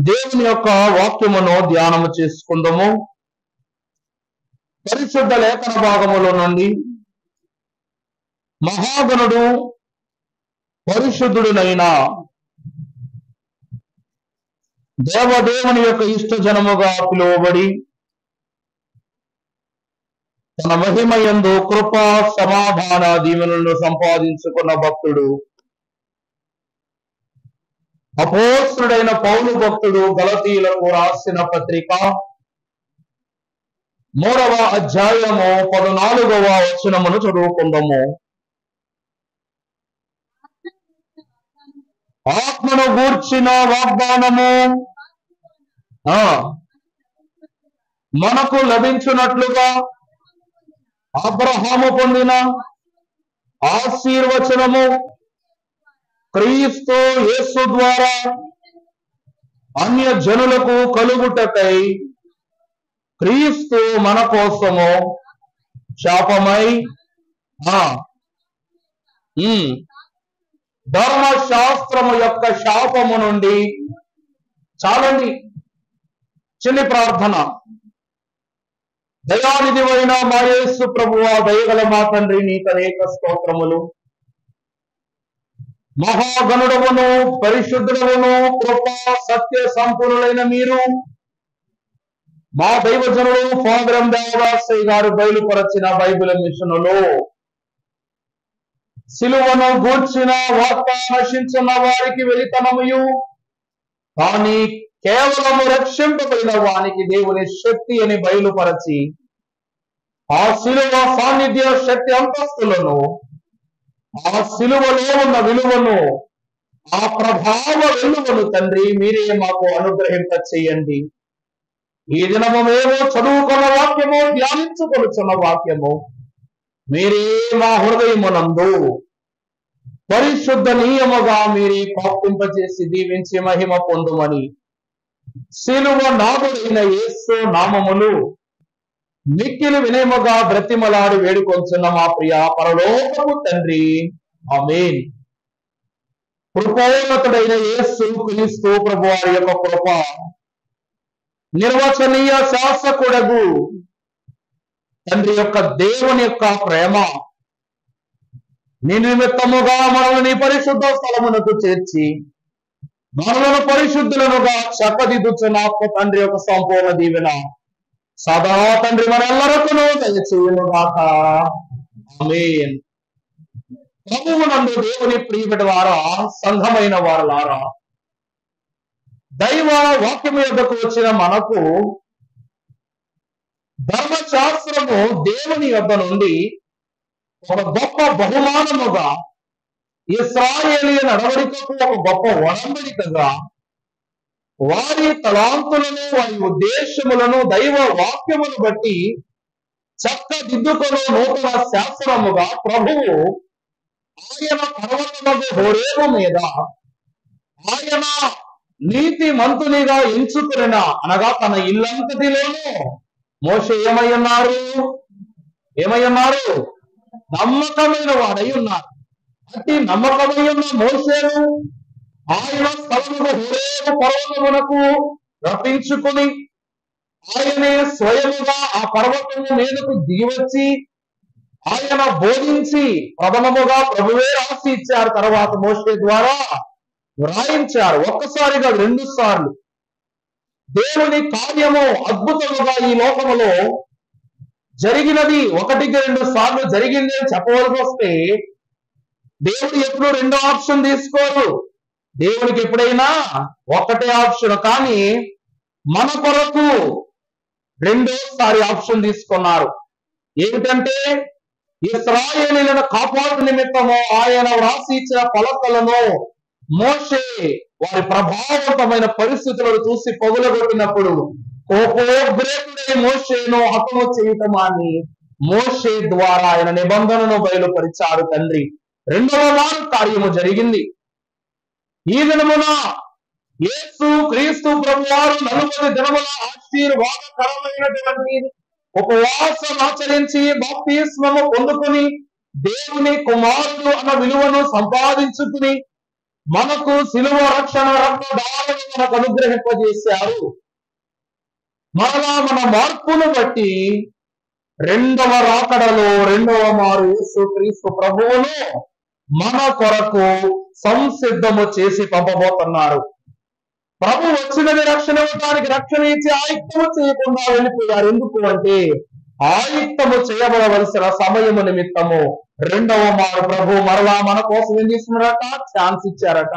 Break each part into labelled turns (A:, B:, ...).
A: దేవుని యొక్క వాక్యమును ధ్యానము చేసుకుందాము. పరిశుద్ధ లేఖన భాగములో నుండి మహాగణుడు పరిశుద్ధుడునైన దేవదేవుని యొక్క ఇష్ట జనముగా పిలువబడి తన మహిమయందు కృపా సమాధాన దీవెనలను సంపాదించుకున్న భక్తుడు అపోస్తలుడైన పౌలు భక్తుడు గలతీయులకు రాసిన పత్రిక 3వ అధ్యాయము 14వ వచనమును చదువుకుందాము. ఆత్మను గూర్చిన వాగ్దానము మనకు లభించినట్లుగా అబ్రహాము పొందిన ఆశీర్వచనము క్రీస్తు యేసు ద్వారా అన్య జనులకు కలుగుటకై క్రీస్తు మన కోసము శాపమై ధర్మశాస్త్రము యొక్క శాపము నుండి చాలండి. చిన్ని ప్రార్థన. దయానిధివైన మా యేసు ప్రభువా, దయగల మా తండ్రి, నీకు అనేక స్తోత్రములు. మహాగణుడవును పరిశుద్ధుడవును కృపా సత్య సంపూర్ణులైన మీరు మా దైవజనుడు ఫాదర్ దేవదాసయ్య గారు బయలుపరచిన బైబిల్ మిషనులో సిలువను గూర్చిన వార్త నశించున్న వారికి వెలితనముయు, కానీ కేవలము రక్షింపబడిన వానికి దేవుని శక్తి అని బయలుపరచి ఆ సిలువ సాన్నిధ్య శక్తి అంతస్తులను, ఆ సిలువలో ఉన్న విలువను, ఆ ప్రభావ వెలువను తండ్రి మీరే మాకు అనుగ్రహింప చేయండి. ఈ దినము మేము చదువుకున్న వాక్యము, ధ్యానించుకొనుచున్న వాక్యము మీరే మా హృదయమునందు పరిశుద్ధ నియముగా మీరే ప్రాప్తింపచేసి దీవించి మహిమ పొందుమని సిలువ నాథుడైన యేసు నామములు మిక్కిలి వినయముగా బ్రతిమలాడి వేడుకొంచున్న మా ప్రియ పరలోకపు తండ్రి, ఆమేన్. కృపోన్నతుడైన యేసు క్రీస్తు ప్రభువారి యొక్క కృప, నిర్వచనీయ శాసకుడగు తండ్రి యొక్క దేవుని యొక్క ప్రేమ, నీ నిమిత్తముగా మనల్ని పరిశుద్ధ స్థలమునకు చేర్చి మనలను పరిశుద్ధులనుగా చక్కదిద్దుచున్న తండ్రి యొక్క సంపూర్ణ దీవెన సదా తండ్రి మనందరకును దయచేయునుగాక. ఆమేన్. ప్రభువునందు దేవుని ప్రియబడి వారా, సంఘమైన వారలారా, దైవ వాక్యము యొద్దకు వచ్చిన మనకు ధర్మశాస్త్రము దేవుని యొద్ద నుండి ఒక గొప్ప బహుమానముగా, ఇశ్రాయేలీయుల నడవడికకు ఒక గొప్ప ఒడంబడికగా, వారి తలాంతులను వారి ఉద్దేశములను దైవ వాక్యమును బట్టి చక్కదిద్దుకొని నూతన శాస్త్రముగా ప్రభువు ఆయన పర్వతముగు హోరేబు మీద ఆయన నీతి మంతునిగా ఎంచుకున్న, అనగా తన ఇల్లంతటిలోనూ మోషే ఏమై ఉన్నారు? నమ్మకమైన వాడై ఉన్నారు. అట్టి నమ్మకమై ఉన్న మోషేను ఆయన స్థలముకు హోరేబు పర్వతమునకు రప్పించుకుని ఆయనే స్వయముగా ఆ పర్వతము మీదకు దిగివచ్చి ఆయన బోధించి ప్రథమముగా ప్రభువే రాసి ఇచ్చారు. తర్వాత మోషే ద్వారా వ్రాయించారు. ఒక్కసారిగా 2 సార్లు దేవుని కార్యము అద్భుతముగా ఈ లోకములో జరిగినది 1కి 2 సార్లు జరిగింది అని చెప్పవలసి వస్తే దేవుడు ఎప్పుడు 2వ ఆప్షన్ తీసుకోరు. దేవునికి ఎప్పుడైనా ఒకటే ఆప్షన్. కానీ మన కొరకు 2వసారి ఆప్షన్ తీసుకున్నారు. ఏమిటంటే ఇశ్రాయేలీయులను కాపాడు నిమిత్తము ఆయన వ్రాసి ఇచ్చిన పలకలను మోషే వారి ప్రభావవంతమైన పరిస్థితులను చూసి పొగలగొట్టినప్పుడు కోపోగ్రేతుడై మోషేను హతము చేయటం అని మోషే ద్వారా ఆయన నిబంధనను బయలుపరిచారు తండ్రి. 2వ వారు కార్యము జరిగింది. ఈ దినమున యేసు క్రీస్తు ప్రభువారు 40 దినముల ఆశీర్వాదకరమైనటువంటి ఉపవాసం ఆచరించి బాప్తిస్మము పొందుకుని దేవుని కుమారుడు అన్న విలువను సంపాదించుకుని మనకు శిలువ రక్షణ రక్తదానము మనకు అనుగ్రహింపజేశారు. మరలా మన మార్పును బట్టి రెండవ రాకడలో రెండవ మారు యేసుక్రీస్తు ప్రభువును మన కొరకు సంసిద్ధము చేసి పంపబోతున్నారు. ప్రభు వచ్చినది రక్షణ ఇవ్వడానికి, రక్షణ ఇచ్చి ఆయుక్తము చేయకుండా వెళ్ళిపోయారు. ఎందుకు అంటే ఆయుక్తము చేయబడవలసిన సమయము నిమిత్తము రెండవ మారు ప్రభు మరలా మన కోసం ఏం చేస్తున్నారట? ఛాన్స్ ఇచ్చారట.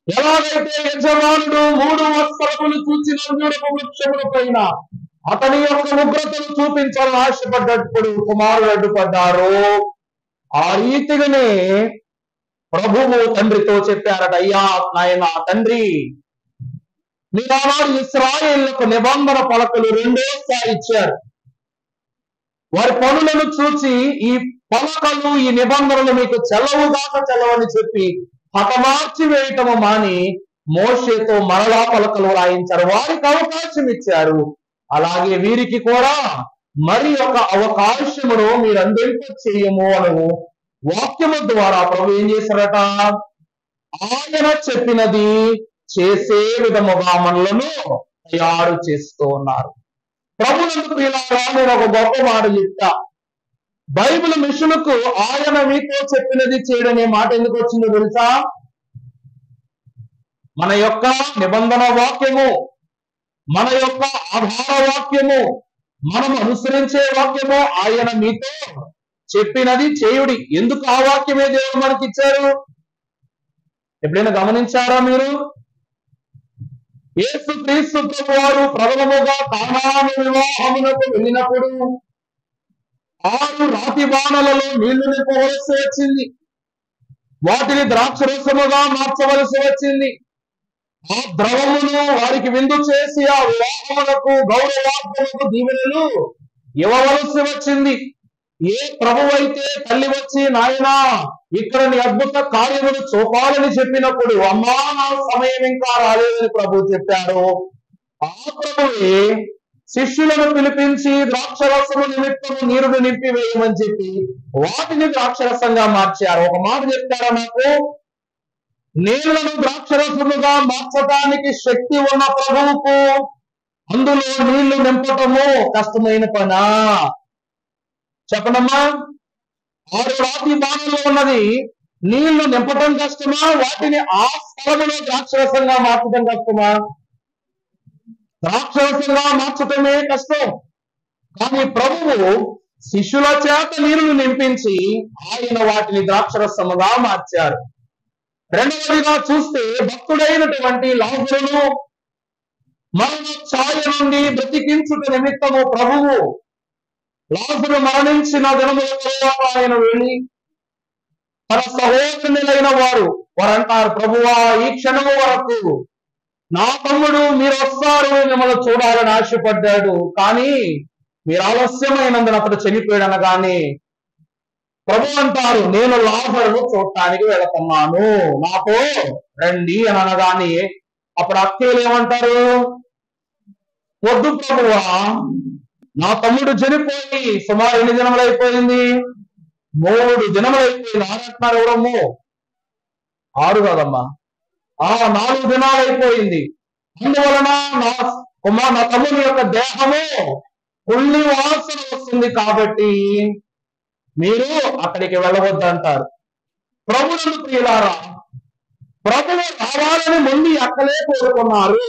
A: ఎలాగైతే యజమానుడు 3 వస్త్రములు చూచిన అంజూరపు వృక్షముల పైన అతని యొక్క ఉగ్రతను చూపించాలని ఆశపడ్డప్పుడు కుమారుడు అడ్డుపడ్డారు, ఆ రీతిగానే ప్రభువు తండ్రితో చెప్పారట, అయ్యా నాయన తండ్రి, మీరు ఆనాడు ఇశ్రాయేలుకు నిబంధన పలకలు రెండోసారి ఇచ్చారు. వారి పనులను చూసి ఈ పలకలు ఈ నిబంధనలు మీకు చెల్లవుగాక చెల్లవని చెప్పి హతమార్చి వేయటము మాని మోషేతో మరలా పలకలు రాయించారు. వారికి అవకాశం ఇచ్చారు. అలాగే వీరికి కూడా మరి ఒక అవకాశమును మీరు అందింప చేయము అను వాక్యము ద్వారా ప్రభు ఏం చేశారట? ఆయన చెప్పినది చేసే విధముగా మనలను తయారు చేస్తూ ఉన్నారు. ప్రభునందుకు ఇలాగా నేను ఒక గొప్ప మాట చెప్తా. బైబిల్ మిషన్కు ఆయన మీతో చెప్పినది చేయడనే మాట ఎందుకు వచ్చిందో తెలుసా? మన యొక్క నిబంధన వాక్యము, మన యొక్క ఆధార వాక్యము, మనం అనుసరించే వాక్యము ఆయన మీతో చెప్పినది చేయుడి. ఎందుకు ఆ వాక్యమే దేవుడు మనకి ఇచ్చారు? ఎప్పుడైనా గమనించారా మీరు? యేసుక్రీస్తు ప్రభువారు ప్రథమముగా కానాను వివాహమునకు వెళ్ళినప్పుడు 6 రాతి బాణలలో నీళ్లు నింపవలసి వచ్చింది. వాటిని ద్రాక్షరసముగా మార్చవలసి వచ్చింది. ఆ ద్రవమును వారికి విందు చేసి ఆ వివాహములకు గౌరవార్థములకు దీవెనలు ఇవ్వవలసి వచ్చింది. ఏ ప్రభు అయితే తల్లి వచ్చి నాయనా ఇక్కడ నీ అద్భుత కార్యములు చూపాలని చెప్పినప్పుడు అమ్మా నా సమయం ఇంకా రాలేదని ప్రభు చెప్పారు. ఆ ప్రభువే శిష్యులను పిలిపించి ద్రాక్షరసము నిమిత్తము నీరును నింపివేయమని చెప్పి వాటిని ద్రాక్షరసంగా మార్చారు. ఒక మాట చెప్తారా నాకు? నీళ్లను ద్రాక్షరసముగా మార్చడానికి శక్తి ఉన్న ప్రభువుకు అందులో నీళ్లు నింపటము కష్టమైన పనా? చెప్పనమ్మా. 6 రాతి బాణంలో ఉన్నది నీళ్లు నింపటం కష్టమా? వాటిని ఆ స్థలములో ద్రాక్షరసంగా మార్చడం కష్టమా? ద్రాక్షరసంగా మార్చటమే కష్టం. కానీ ప్రభువు శిష్యుల చేత నీళ్లు నింపించి ఆయన వాటిని ద్రాక్షరసముగా మార్చారు. రెండవదిగా చూస్తే భక్తుడైనటువంటి లాజరును మరణ ఛాయ నుండి బ్రతికించుట నిమిత్తము ప్రభువు లాజరు మరణించిన దినముల తరువాత ఆయన వెళ్ళి తన సహోదరులైన వారంటారు, ప్రభువా ఈ క్షణము వరకు నా తమ్ముడు మీరు వస్తారు, మిమ్మల్ని చూడాలని ఆశపడ్డాడు, కానీ మీరు ఆలస్యమైనందున అతడు చనిపోయాడు అనగానే ప్రభు అంటారు, నేను లాజరును చూడటానికి వెళుతున్నాను, నాతో రండి అని అనగానే అప్పుడు అక్కలు ఏమంటారు? వద్దు ప్రభువా, నా తమ్ముడు చనిపోయి సుమారు ఎన్ని దినములు అయిపోయింది? 3 దినములు అయిపోయింది. 6 అంటున్నారు ఎవరమ్మో? 6 కాదమ్మా, 4 దినాలు అయిపోయింది. అందువలన నా తమ్ముని యొక్క దేహము కుళ్ళి వాసన వస్తుంది కాబట్టి మీరు అక్కడికి వెళ్ళవద్దు అంటారు. ప్రభువును ప్రియులారా, ప్రభువు రావాలని ముందు అక్కలే కోరుకున్నారు.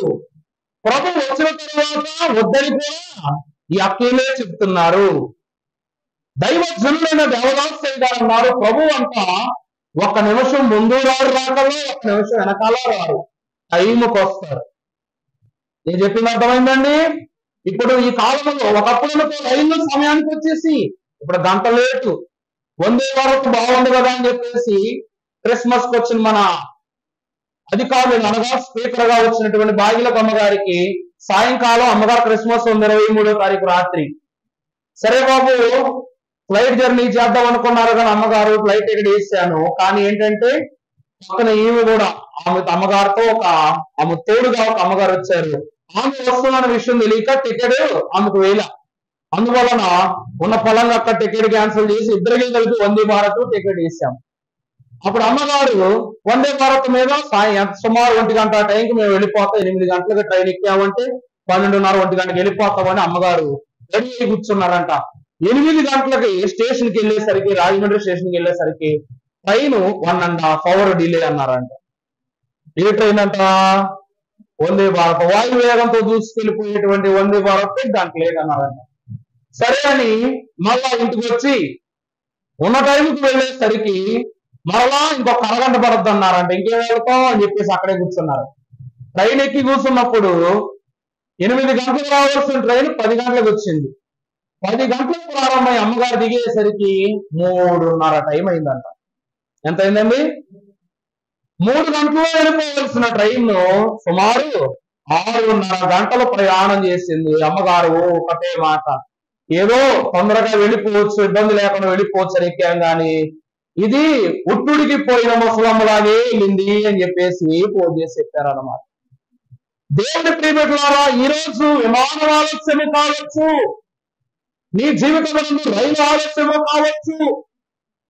A: ప్రభు వచ్చిన తరువాత వద్దని కూడా ఈ అక్కలే చెప్తున్నారు. దైవజనులైన దేవదాసయ్య గారు అన్నారు, ప్రభు అంతా 1 నిమిషం ముందు రారు, రాకల్లో 1 నిమిషం వెనకాల రారు, టైంకి వస్తారు. నేను చెప్పింది అర్థమైందండి? ఇప్పుడు ఈ కాలంలో ఒకప్పుడు రైలు సమయానికి వచ్చేసి ఇప్పుడు గంట లేటు, వందే వరకు బాగుంది కదా అని చెప్పేసి క్రిస్మస్ కి వచ్చిన మన అధికారులు అనగా స్పీకర్ గా వచ్చినటువంటి భాగ్యలకు అమ్మగారికి సాయంకాలం అమ్మగారు క్రిస్మస్ ఉంది 23వ తారీఖు రాత్రి. సరే బాబు ఫ్లైట్ జర్నీ చేద్దాం అనుకున్నారు కానీ అమ్మగారు ఫ్లైట్ టికెట్ వేసాను. కానీ ఏంటంటే పక్కన ఈమె కూడా అమ్మగారితో ఆమె తోడుగా ఒక అమ్మగారు వచ్చారు. ఆమె వస్తున్న విషయం తెలియక టికెట్ ఆమెకు వేల. అందువలన ఉన్న పొలంగా అక్కడ టికెట్ క్యాన్సిల్ చేసి ఇద్దరికి కలిపి వందే భారత్ టికెట్ వేసాం. అప్పుడు అమ్మగారు వందే భారత్ మీద సుమారు 1 గంట టైంకి మేము వెళ్ళిపోతాం, 8 గంటలకు ట్రైన్ ఎక్కామంటే 12:30 1 గంటకి వెళ్ళిపోతామని అమ్మగారు రెడీ అయి కూర్చున్నారంట. 8 గంటలకి స్టేషన్కి వెళ్ళేసరికి, రాజమండ్రి స్టేషన్కి వెళ్ళేసరికి ట్రైన్ 1.5 hour డిలే అన్నారంట. ఏ ట్రైన్ అంట? వందే భారత్, వాయు వేగంతో దూసుకెళ్ళిపోయేటువంటి వందే భారత్ దానికి లేట్ అన్నారంట. సరే అని మళ్ళా ఇంటికి వచ్చి ఉన్న టైంకి వెళ్ళేసరికి మరలా ఇంకొక అరగంట పడద్దు అన్నారంట. ఇంకేం వెళ్తాం అని చెప్పేసి అక్కడే కూర్చున్నారు. ట్రైన్ ఎక్కి కూర్చున్నప్పుడు 8 గంటలకు రావాల్సిన ట్రైన్ 10 గంటలకు వచ్చింది. 10 గంటలకు ప్రారంభమై అమ్మగారు దిగేసరికి 3:30 టైం అయిందంట. ఎంత అయిందండి? 3 గంటల్లో వెళ్ళిపోవలసిన ట్రైన్ సుమారు 6:30 గంటలు ప్రయాణం చేసింది. అమ్మగారు ఒకటే మాట, ఏదో తొందరగా వెళ్ళిపోవచ్చు, ఇబ్బంది లేకుండా వెళ్ళిపోవచ్చు అని ఎక్కాం కానీ ఇది ఉట్టుడికి పోయిన ముసలమ్మలాగే వెళ్ళింది అని చెప్పేసి ఫోన్ చేసి చెప్పారన్నమాట. దేవుని ప్రియమిత్రులారా, ఈ రోజు విమానం ఆలస్యము కావచ్చు, నీ జీవితంలో రైలు ఆలస్యము కావచ్చు,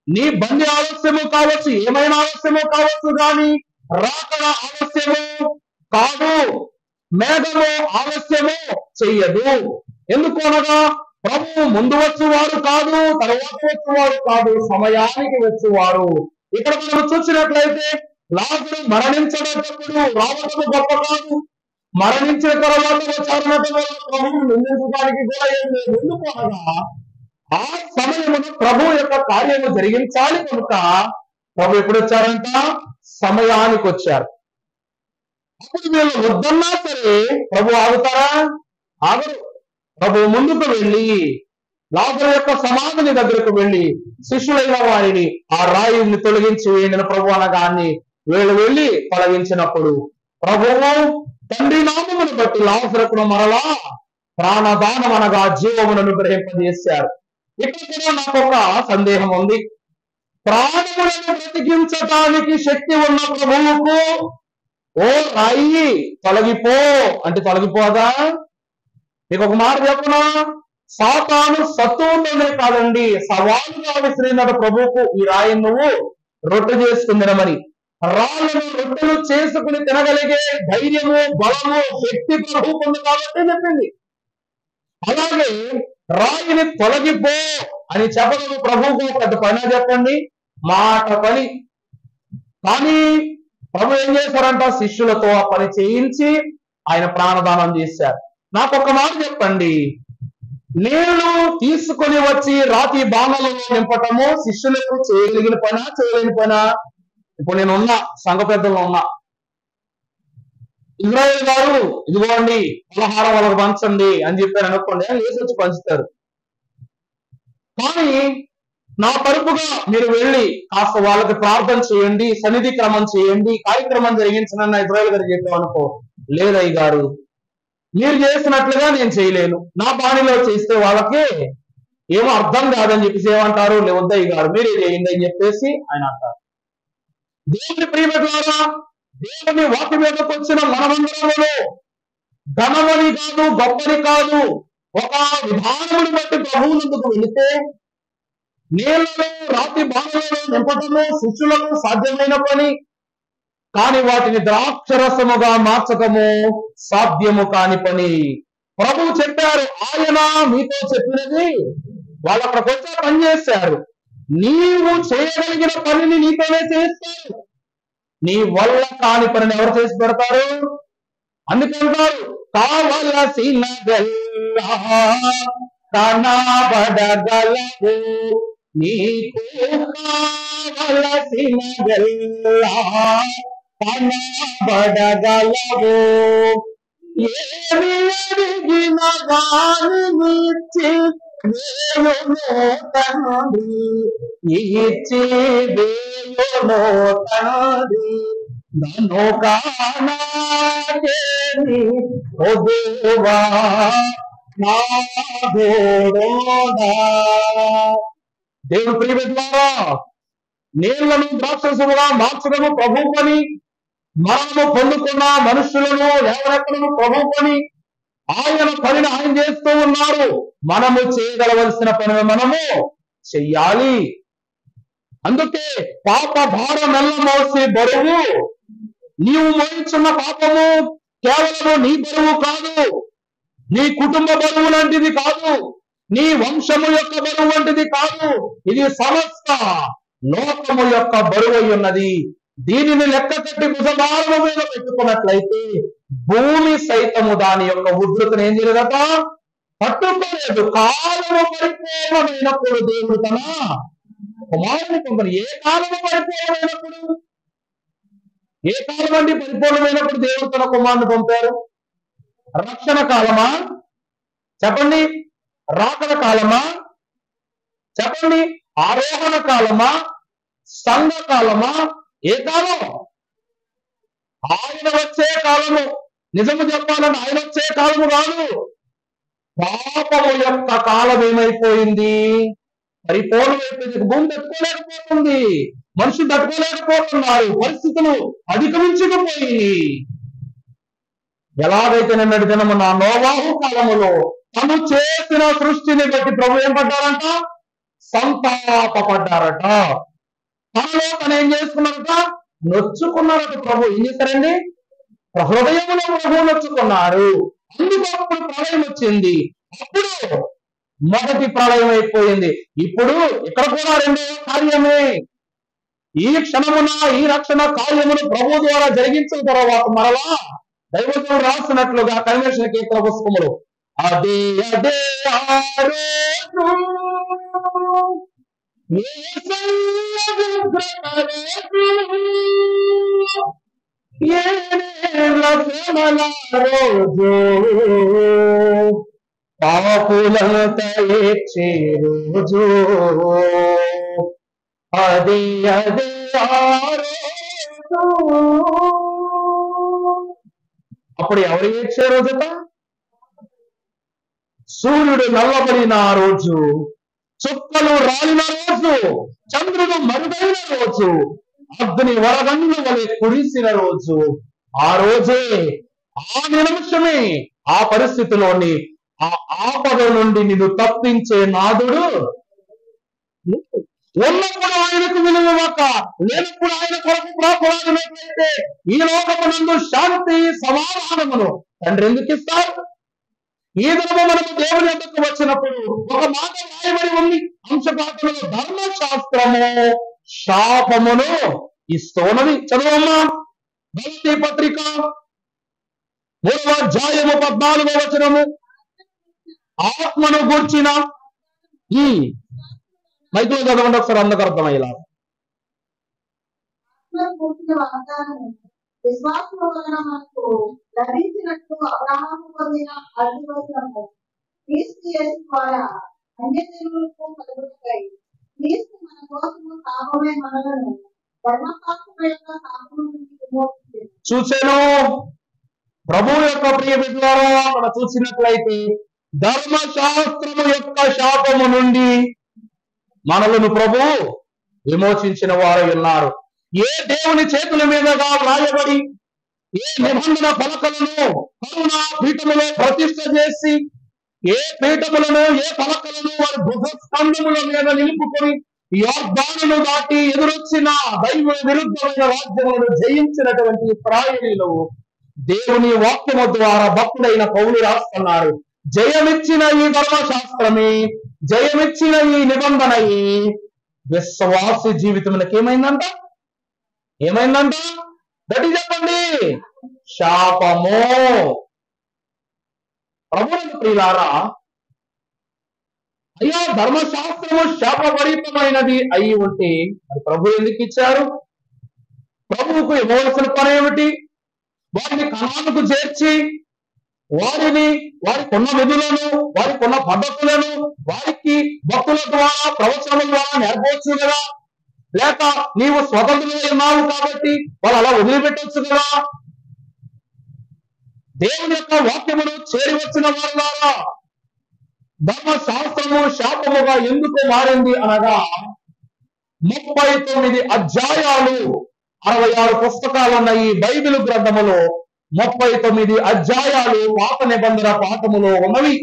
A: నీ బండి ఆలస్యము కావచ్చు, ఏమైనా ఆలస్యము కావచ్చు, కానీ రాకడ ఆలస్యము కాదు, మేఘము ఆలస్యము చెయ్యదు. ఎందుకు అనగా ప్రభు ముందు వచ్చేవారు కాదు, తర్వాత వచ్చేవారు కాదు, సమయానికి వచ్చేవారు. ఇక్కడ మనం చూసినట్లయితే లాజరు మరణించడప్పుడు రావటము గొప్ప కాదు, మరణించిన తర్వాత వచ్చారనటం వల్ల ప్రభువును నిందించడానికి కూడా ఏం లేదు. ఎందుకు అనగా ఆ సమయమున ప్రభు యొక్క కార్యము జరిగించాలి కనుక ప్రభు ఎప్పుడు వచ్చారంట? సమయానికి వచ్చారు. అప్పుడు వీళ్ళు వద్దన్నా సరే ప్రభు ఆగుతారా? ఆగరు. ప్రభు ముందుకు వెళ్ళి లాజరు యొక్క సమాధిని దగ్గరకు వెళ్ళి శిష్యులైన వారిని ఆ రాయిని తొలగించి వేయండిన ప్రభు అనగాన్ని వీళ్ళు వెళ్ళి తొలగించినప్పుడు ప్రభువు తండ్రి నామమును బట్టి లాజరును మరలా ప్రాణదానం అనగా జీవమును అనుగ్రహింపజేశారు. ఇక్కడ కూడా నాకు ఒక సందేహం ఉంది. ప్రాణములను బ్రతికించడానికి శక్తి ఉన్న ప్రభువుకు ఓ రాయి తొలగిపో అంటే తొలగిపోదా? మీకు ఒక మాట చెప్పనా, సాతాను సత్తువుతోనే కాదండి సవాలుగా విసిరినాడు ప్రభువుకు, ఈ రాయిని నువ్వు రొట్టె చేసుకుని తినమని. రాళ్ళను రొట్టెలు చేసుకుని తినగలిగే ధైర్యము, బలము, శక్తి ప్రభువుకు ఉంది కాబట్టి చెప్పింది. అలాగే రాయిని తొలగిపో అని చెప్పడం ప్రభువుకు పెద్ద పని చెప్పండి, మాట పని. కానీ ప్రభు ఏం చేశారంట? శిష్యులతో ఆ పని చేయించి ఆయన ప్రాణదానం చేశారు. నాకు ఒక మాట చెప్పండి, నీళ్లు తీసుకొని వచ్చి రాతి బాణలలో నింపటము శిష్యులకు చేయగలిగిన పనా, చేయలేని పనా? ఇప్పుడు నేను ఉన్నా, సంఘ పెద్దల్లో ఉన్నా, ఇజ్రాయేల్ గారు ఇదిగోండి పలహారం వాళ్ళకు పంచండి అని చెప్పారు అనుకోండి, లేచి వచ్చి పంచుతారు. కానీ నా తరపుగా మీరు వెళ్ళి కాస్త వాళ్ళకి ప్రార్థన చేయండి, సన్నిధి క్రమం చేయండి, కార్యక్రమం జరిగించనన్న ఇజ్రాయేల్ గారు చెప్పామనుకో, లేదయ్య గారు మీరు చేసినట్లుగా నేను చేయలేను, నా బాణిలో చేస్తే వాళ్ళకి ఏమో అర్థం కాదని చెప్పేసి ఏమంటారు, వద్దయ్య గారు మీరే చేయండి అని చెప్పేసి ఆయన అంటారు. దేవుని ప్రియమిత్రులారా, దేవుని వాక్య మీదకి వచ్చిన మనమందరంలో ఘనమని కాదు, గొప్పని కాదు, ఒక విధానముని బట్టి ప్రభువునందుకు వెళితే నీళ్లలో రాతి బాణలలో నింపటము శిష్యులకు సాధ్యమైన పని, కానీ వాటిని ద్రాక్షరసముగా మార్చటము సాధ్యము కాని పని. ప్రభువు చెప్పారు, ఆయన మీతో చెప్పినది వాళ్ళు అక్కడికి వచ్చి పని చేశారు. నీవు చేయగలిగిన పనిని నీతోనే చేస్తారు, నీ వల్ల కాని పనిని ఎవరు చేసి పెడతారు? అందుకంటారు, కావలసిన కనబడగలవు నీకు, కావలసిన కనబడగలవు, ఏమి అడిగిన గానిచ్చి వేయును తండ్రి, ఇచ్చి వేయును తండ్రి, నన్ను కానాకేమి వధువా నా దేవుడా. దేవుని ప్రియమిత్రులారా, నీళ్లను ద్రాక్షరసముగా మార్చడము ప్రభు పని, మనము పొందుకున్న మనుషులను లేవనెత్తడము ప్రభు పని. ఆయన పనిని ఆయన చేస్తూ ఉన్నారు, మనము చేయగలవలసిన పనిని మనము చెయ్యాలి. అందుకే పాప భారమెల్ల మోసి బరువు, నీవు మోయించున్న పాపము కేవలము నీ బరువు కాదు, నీ కుటుంబ బరువు లాంటిది కాదు, నీ వంశము యొక్క బరువు వంటిది కాదు, ఇది సమస్త లోకము యొక్క బరువు ఉన్నది. దీనిని లెక్క కట్టి భుజభారము మీద పెట్టుకున్నట్లయితే భూమి సైతము దాని యొక్క ఉధృతిని ఏం చేయలేదట, పట్టుకోలేదు. కాలము పరిపూర్ణమైనప్పుడు దేవుడు తన కుమారుని పంపని. ఏ కాలము పరిపూర్ణమైనప్పుడు, ఏ కాలం అండి పరిపూర్ణమైనప్పుడు దేవుడు తన కుమారుని పంపారు? రక్షణ కాలమా చెప్పండి, రాకడ కాలమా చెప్పండి, ఆరోహణ కాలమా, సంఘ కాలమా? ఏ కాలం? ఆయన వచ్చే కాలము. నిజము చెప్పాలని ఆయన వచ్చే కాలము కాదు. పాపము యొక్క కాలం ఏమైపోయింది? పరిపూర్ణమైపోయింది. భూమి తట్టుకోలేకపోతుంది, మనుషులు తట్టుకోలేకపోతున్నారు, పరిస్థితులు అధిగమించకపోయి. ఎలాగైతే నిన్నటి దినము నా నోవాహు కాలములో తను చేసిన సృష్టిని బట్టి ప్రభు ఏం పడ్డారంట? సంతాపపడ్డారట. తనలో తను ఏం చేసుకున్నారట? నొచ్చుకున్నారట. ప్రభు ఏం చేశారండి? హృదయంలో ప్రభు నొచ్చుకున్నారు. అందుకు అప్పుడు ప్రళయం వచ్చింది. అప్పుడు మొదటి ప్రళయం అయిపోయింది. ఇప్పుడు ఇక్కడ కూడా రెండవ కార్యమే. ఈ క్షణమున ఈ రక్షణ కార్యమును ప్రభు ద్వారా జరిగించిన తర్వాత మరలా దైవజనుడు రాసినట్లుగా కన్వెన్షన్ కీర్తన పుస్తకములు, అదే అదే రోజు పాపులంత ఏడ్చే రోజు, అదే అదే అప్పుడు ఎవరు ఏడ్చే రోజట? సూర్యుడు నల్లబడిన రోజు, చుక్కలు రాలిన రోజు, చంద్రుడు మరుగైన రోజు, అగ్ని వరగండ్ల వలె కురిసిన రోజు. ఆ రోజే, ఆ నిమిషమే, ఆ పరిస్థితిలోని ఆ ఆపద నుండి నిన్ను తప్పించే నాదుడు ఉన్నప్పుడు ఆయనకు విలువక, లేనప్పుడు ఆయన కొరకు ప్రాకులాడినట్లయితే ఈ లోకమునందు శాంతి సమాధానమును తండ్రి ఎందుకు ఇస్తారు? ఈ దినము మనకు దేవుని ఎందుకు వచ్చినప్పుడు ఒక మాట రాయబడి ఉంది అంశపాత్రలో, ధర్మశాస్త్రము శాపమును ఇస్తున్నది. చదువమ్మా, గలతీ పత్రిక 3వ అధ్యాయము 14వ వచనము. ఆత్మను గూర్చిన ఈ మైకులో చదవండి ఒకసారి, అందరికి అర్థమయ్యేలా.
B: విశ్వాసము వలన మనకు లభించినట్టు అబ్రహాము పొందిన ఆశీర్వచనము క్రీస్తు యేసు ద్వారా అన్యజనులకు కలుగుతాయి. క్రీస్తు మన కోసము శాపమే మనలను ధర్మశాస్త్రం యొక్క శాపము నుండి విమోచించెను.
A: చూసాను ప్రభు యొక్క ప్రియ బిడ్డలారా, మనం చూసినట్లయితే ధర్మశాస్త్రము యొక్క శాపము నుండి మనలను ప్రభు విమోచించిన వారు ఉన్నారు. ఏ దేవుని చేతుల మీదుగా వ్రాయబడి ఏ నిబంధన పలకలను కరుణా పీఠములో ప్రతిష్ఠ చేసి, ఏ పీఠములను ఏ పలకలను వారి భుజస్కంధముల మీద నిలుపుకొని యోర్దానును దాటి ఎదురొచ్చిన దైవ విరుద్ధమైన రాజ్యములను జయించినటువంటి ఇశ్రాయేలీయులు దేవుని వాక్యము ద్వారా భక్తుడైన పౌలు రాస్తున్నారు. జయమిచ్చిన ఈ ధర్మశాస్త్రమే, జయమిచ్చిన ఈ నిబంధన విశ్వాసి జీవితములకు ఏమైందంట? ఏమైందంట? గట్టి చెప్పండి. శాపము. ప్రభువుని ప్రియులారా, అయ్యా ధర్మశాస్త్రము శాపభరితమైనది అయి ఉంటే అది ప్రభు ఎందుకు ఇచ్చారు? ప్రభువుకు ఇవ్వవలసిన పని ఏమిటి? వారిని కణాలకు చేర్చి వారికి ఉన్న విధులను, వారికి ఉన్న పద్ధతులను వారికి భక్తుల ద్వారా ప్రవచనముల ద్వారా నేర్పవచ్చు కదా. లేక నీవు స్వతంత్రులు ఉన్నావు కాబట్టి వాళ్ళు అలా వదిలిపెట్టవచ్చు కదా. దేవుని యొక్క వాక్యమును చేరి వచ్చిన వారులారా, ధర్మశాస్త్రము శాపముగా ఎందుకు మారింది అనగా 39 అధ్యాయాలు 66 పుస్తకాలు ఉన్న ఈ బైబిల్ గ్రంథములో 39 అధ్యాయాలు పాత నిబంధన పాఠములో ఉన్నవి.